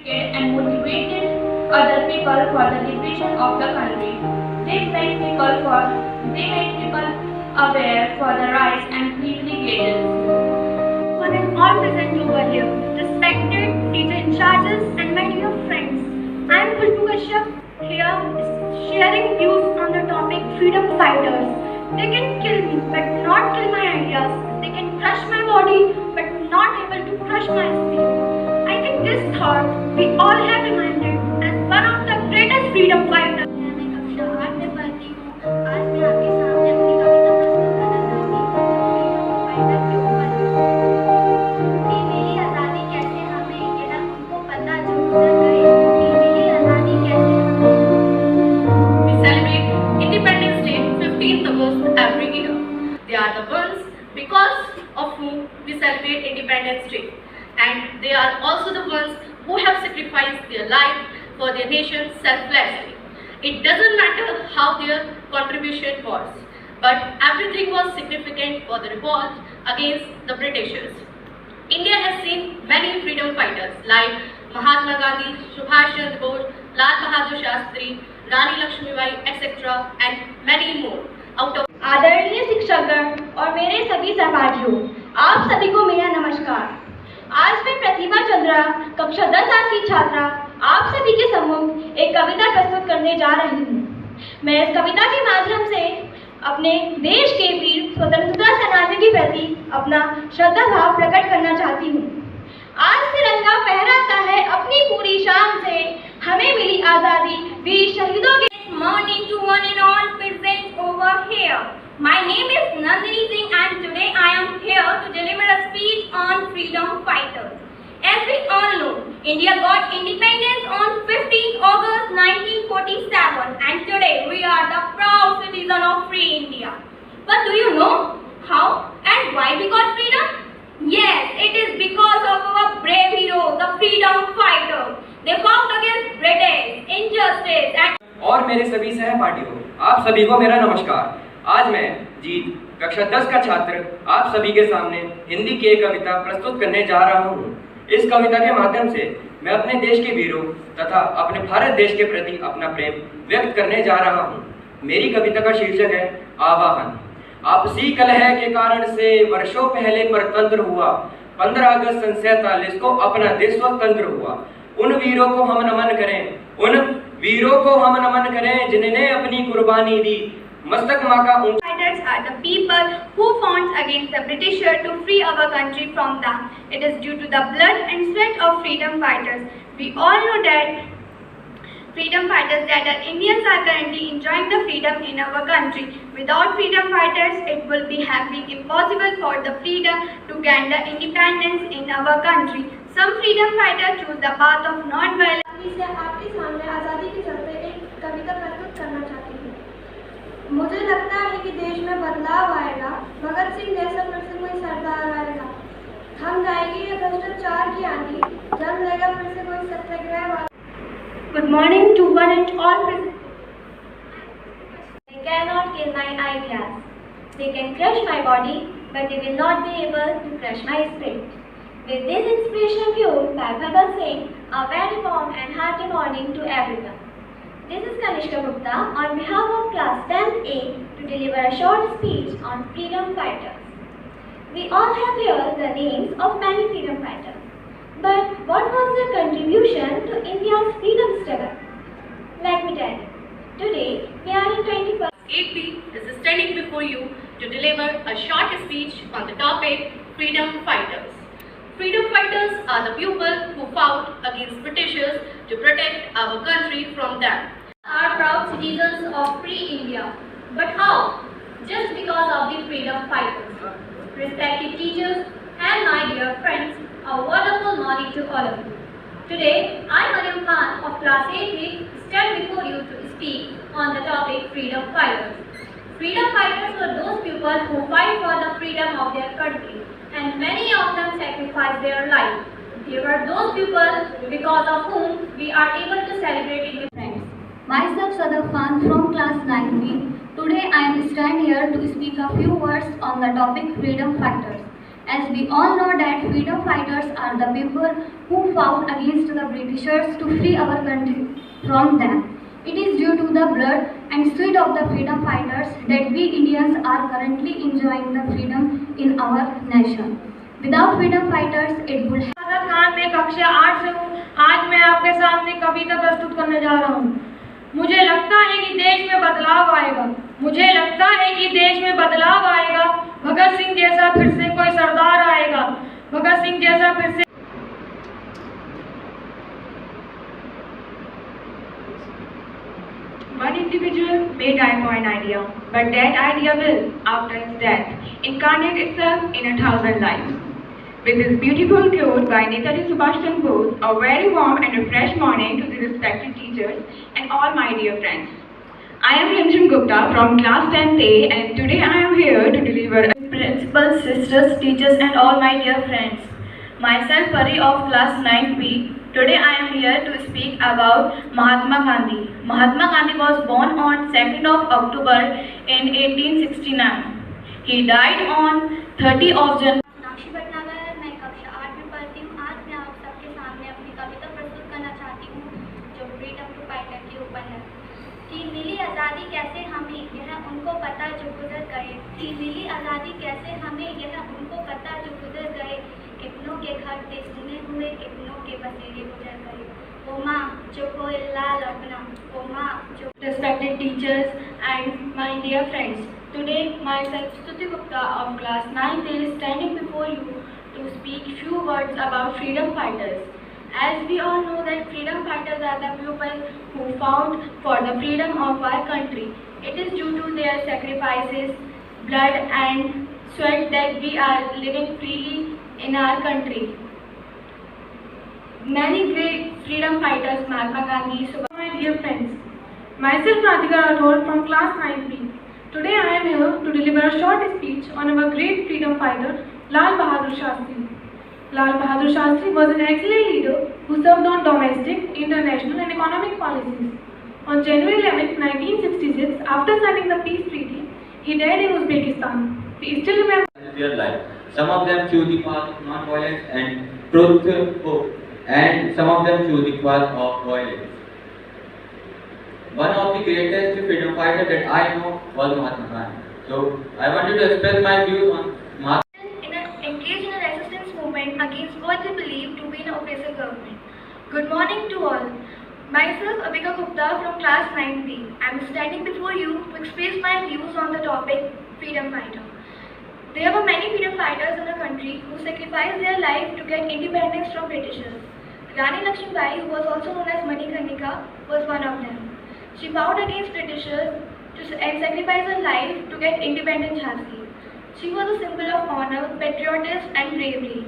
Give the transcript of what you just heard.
and motivated other people for the liberation of the country. They make people aware for the rights and privileges. For an all present over here, respected teacher in charges and my dear friends, I am Khushbu Kashyap here sharing views on the topic freedom fighters. They can kill me but not kill my ideas. They can crush my body but not able to crush my spirit. I think this thought we all have reminded as one of the greatest freedom fighters. मैं कक्षा 8 में पढ़ती हूँ। आज मैं आपके सामने अपनी कविता प्रस्तुत करना चाहती हूँ फाइटर के ऊपर। ये मिली आज़ादी कैसे हमें ये ना उनको पता जो गुजर गए। ये मिली आज़ादी कैसे हमें। We celebrate Independence Day 15th August every year. They are the ones because of whom we celebrate Independence Day, and they are also the ones who have sacrificed their life for their nation selflessly. It doesn't matter how their contribution was, but everything was significant for the revolt against the Britishers. India has seen many freedom fighters like Mahatma Gandhi, Subhash Chandra Bose, Lal Bahadur Shastri, Rani Lakshmibai, etc. and many more. Out of आदरणीय शिक्षकगण और मेरे सभी सहपाठियों, आप सभी को मेरा नमस्कार। आज मैं प्रतिभा चंद्रा, कक्षा 10 की छात्रा, आप सभी के सम्मुख एक कविता प्रस्तुत करने जा रही हूँ। मैं इस कविता के माध्यम से अपने देश के वीर स्वतंत्रता सेनानियों के प्रति अपना श्रद्धा भाव प्रकट करना चाहती हूँ। आज तिरंगा फहराता है अपनी पूरी शान से, हमें मिली आज़ादी वीर शहीदों के। Morning to one and all present over here. My name is Nandini Singh and today I am here to deliver a speech on freedom fighters. As we all know, India got independence on 15th August 1947 and today we are the proud citizen of free India. But do you know how and why we got freedom? Yes, it is because of our brave hero, the freedom fighters. They fought against British, injustice and और मेरे सभी सहपाठियों, आप सभी को मेरा नमस्कार। आज मैं जीत कक्षा 10 का छात्र आप सभी के सामने हिंदी की एक कविता प्रस्तुत करने जा रहा हूँ। इस कविता के माध्यम से मैं अपने देश के वीरों तथा अपने भारत देश के प्रति अपना प्रेम व्यक्त करने जा रहा हूँ। मेरी कविता का शीर्षक है आवाहन। आपसी कलह के कारण से वर्षों पहले परतंत्र हुआ, 15 अगस्त सन 47 को अपना देश स्वतंत्र हुआ। उन वीरों को हम नमन करें जिन्होंने अपनी कुर्बानी दी। मस्तक माँ का Fighters are the people who fought against the Britishers to free our country from them. It is due to the blood and sweat of freedom fighters. We all know that freedom fighters that our Indians are currently enjoying the freedom in our country. Without freedom fighters, it will be having impossible for the freedom to gain the independence in our country. Some freedom fighters choose the path of non-violence. मैं आपके सामने आज़ादी के चलते एक कविता प्रस्तुत करना चाहती हूँ। मुझे लगता है कि देश में बदलाव आएगा, भगत सिंह जैसा फिर से कोई सरदार आएगा। हम जाएगी ये भ्रष्टाचार की आंधी, जन्म लेगा फिर से कोई सत्याग्रह वाला। Good morning to one and all present. they cannot kill my ideas. They can crush my body, but they will not be able to crush my spirit. With this inspiration fueled by Bhagat Singh, a very warm and hearty morning to everyone. This is Kanishka Gupta on behalf of class 10A to deliver a short speech on freedom fighters. We all have heard the names of many freedom fighters. But what was their contribution to India's freedom struggle? Let me tell you. Today, we are in 21st. 8B is standing before you to deliver a short speech on the topic freedom fighters. Freedom fighters are the people who fought against Britishers to protect our country from them. Are proud citizens of free India. But how? Just because of the freedom fighters. Respected teachers and my dear friends, a wonderful morning to all of you. Today, I, Mariam Khan of class 8B, stand before you to speak on the topic freedom fighters. Freedom fighters were those people who fight for the freedom of their country, and many of them sacrificed their life. They were those people because of whom we are able to celebrate in friends. Myself Sadaf Khan from class 9B. Today I am stand here to speak a few words on the topic freedom fighters. as we all know that freedom fighters are the people who fought against the Britishers to free our country from them. It is due to the blood and sweat of the freedom fighters that we Indians are currently enjoying the freedom in our nation. Without freedom fighters, it would आजाद खान, मैं कक्षा 8 से हूँ। आज मैं आपके सामने कविता प्रस्तुत करने जा रहा हूँ। मुझे लगता है कि देश में बदलाव आएगा। मुझे लगता है कि देश में बदलाव आएगा। भगत सिंह जैसा फिर से कोई सरदार आएगा। भगत सिंह जैसा फिर से One individual may die for an idea, but that idea will, after its death, incarnate itself in 1,000 lives. With this beautiful quote by Netaji Subhash Chandra Bose, a very warm and refreshed morning to the respected teachers and all my dear friends. I am Rimjim Gupta from class 10th A, and today I am here to deliver Principals, sisters, teachers and all my dear friends. Myself Pari of class 9th B. Today I am here to speak about Mahatma Gandhi. Mahatma Gandhi was born on 2nd of October in 1869. He died on 30 of January. साक्षी भटनागर, मैं कक्षा 8 में पढ़ती हूँ। आज मैं आप सबके सामने अपनी कविता प्रस्तुत करना चाहती हूँ जो फ्रीडम टू फाइटर के ऊपर है। कि मिली आज़ादी कैसे हमें, यह उनको पता जो गुजर गए। कि मिली आज़ादी कैसे हमें, यह उनको पता जो गुजर गए। कितनों के घर सुने हुए, कितनों के बसेरे गुजर गए। ओ माँ जो कोई लाल अपना, ओ माँ जो। respected teachers and my dear friends. Today, myself Stuti Gupta of class 9th is standing before you to speak few words about freedom fighters. As we all know that freedom fighters are the people who fought for the freedom of our country. It is due to their sacrifices, blood and sweat that we are living freely in our country. Many great freedom fighters, Mahatma Gandhi, my dear friends. Myself Radhika Rathore from class 9B. Today I am here to deliver a short speech on our great freedom fighter, Lal Bahadur Shastri. Lal Bahadur Shastri was an excellent leader who served on domestic, international and economic policies. On January 11, 1966, after signing the peace treaty, he died in Uzbekistan. We still remember their life. Some of them choose the path of non-violence and truth, hope, and some of them choose the path of violence. One of the greatest freedom fighters that I know was Mahatma Gandhi. So I wanted to express my views on Mahatma. engaged in a resistance movement against what they believe to be an oppressive government. Good morning to all. Myself Abhika Gupta from class 9B. I am standing before you to express my views on the topic freedom fighter. There were many freedom fighters in the country who sacrificed their life to get independence from Britishers. Rani Lakshmibai, who was also known as Manikarnika, was one of them. She fought against Britishers and sacrificed her life to get independent Jhansi. She was a symbol of honor, patriotism and bravery.